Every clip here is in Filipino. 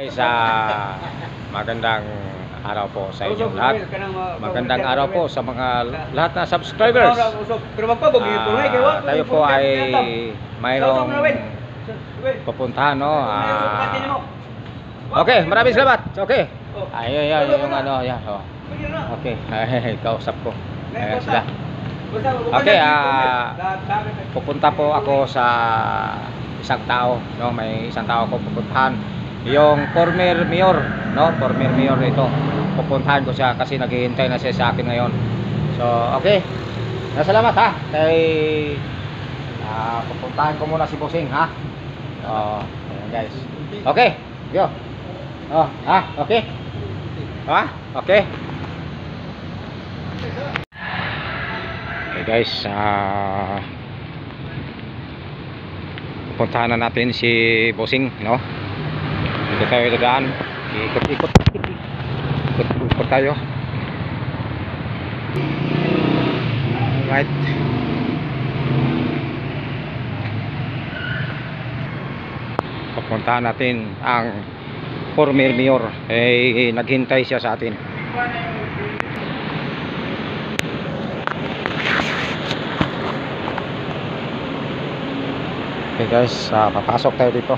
Guys, magandang araw po sa inyong lahat. Magandang araw po sa mga lahat na subscribers. Tayo po ay mayroong pupuntahan, no? Okay, maraming salamat. Okay. Ayan, yung ano, yan. Oh. Okay, kausap ko. Ayan sila. Okay, pupunta po ako sa isang tao, no? May isang tao ko pupuntahan. Yung former mayor, no? Former mayor ito. Pupuntahan ko siya kasi naghihintay na siya sa akin ngayon. So, okay. Salamat ha. Kay pupuntahan ko muna si Bossing, ha. Ayan guys. Okay. Yo. Okay. Okay. Okay guys, pupuntahan na natin si Bossing, no? Dito tayo dadaan, ikot tayo. Alright. Pupuntahan natin ang former mayor. Naghintay siya sa atin. Okay guys, papasok tayo dito.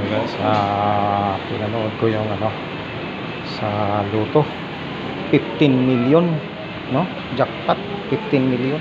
Guys, pinanood ko yung ano sa Luto, 15 million, no? Jackpot 15 million.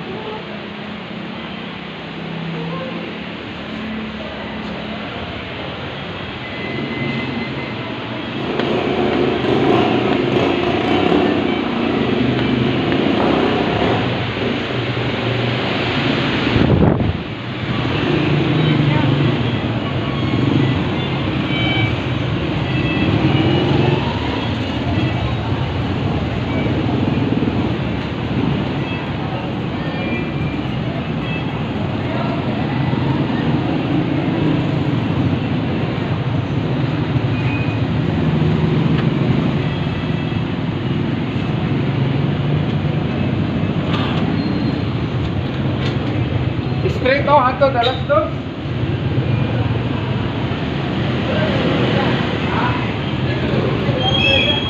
Straight to hanggang alas doon.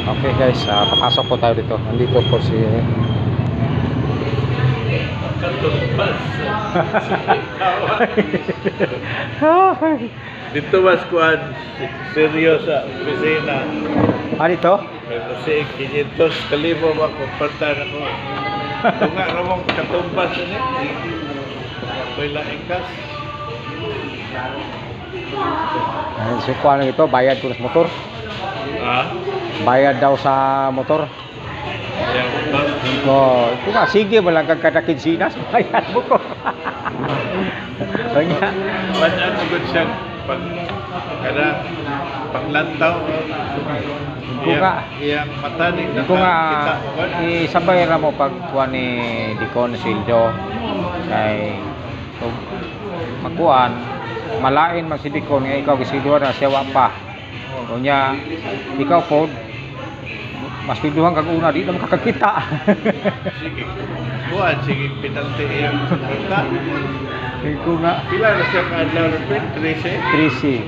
Okay guys, papasok po tayo dito. Nandito po si dito mas kuan seryosa opisina. Dito? Kasi 500 kalibo ba kumpara ko. Bunga ramong katumbas ni. Wala engkas. So kuan ito, bayad ko sa motor. Bayad daw sa motor. Yang motor. Ito nga, sige mo lang kada kinsinas, bayad mo ko. Kanya. Banyakugod siya pag kada paglantaw. Iyang mata ni nakakita. Isabay ra mo pag kuan ni Dicon Sildo kay magkuan malain magsidikon nga ikaw gisidwa na siya wa pa. Unya ikaw pod mas piduhan kag una di na makakita. Sige. Kuan sige penalty iyang kita. Iko nga pila na siya kadlaw 13.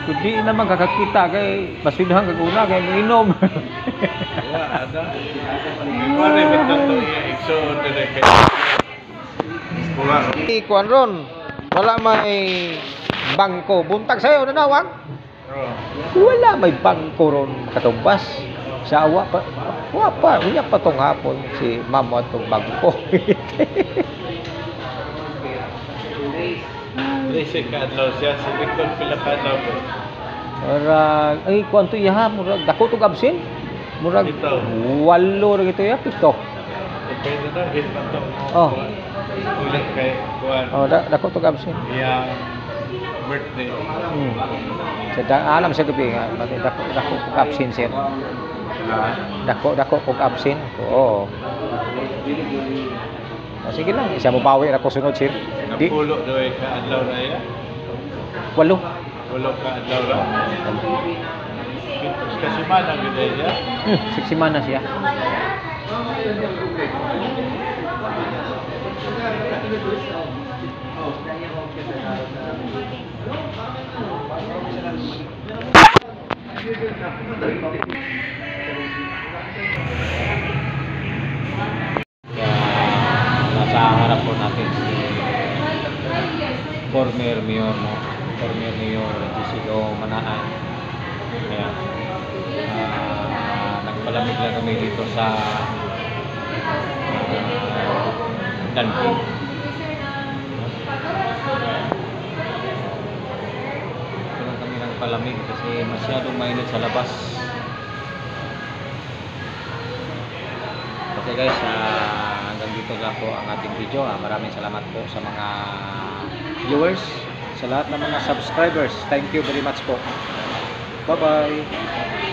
Kundi naman kakakita kay mas piduhan kag una kay inom. Wala ada. Pare betul iya ikso direk. Kuan ron, wala may bangko. Buntag sayo na nawag. Wala may bangko ron katumbas. Sa awa pa. Wapa, unya pa tong hapon si mamo atong bangko. Rese kadlaw siya sa likod pila kadlaw. Murag, ay kwanto yaha, murag dako tong absent. Murag 8 ra gito ya, 7. Depende na gid man to. Ulit kay kuan. Dako tong absent. Iya birthday. Alam sa gabi nga, dako kog absent sir. Dako kog absent. Oo. Sige lang, isa mo bawi na ko sunod sir. Di Napulo daw ka adlaw na ya. 8. Pulo ka adlaw na. Kasi mana gid ya. 6 semana siya. Nasa harap po natin si former mayor Jessica Manaan. Kaya nagpalamig lang kami dito sa Danke. Kailan kami nagpalamig kasi masyadong mainit sa labas. Okay guys, hanggang dito lang po ang ating video. Maraming salamat po sa mga viewers, sa lahat ng mga subscribers. Thank you very much po. Bye bye.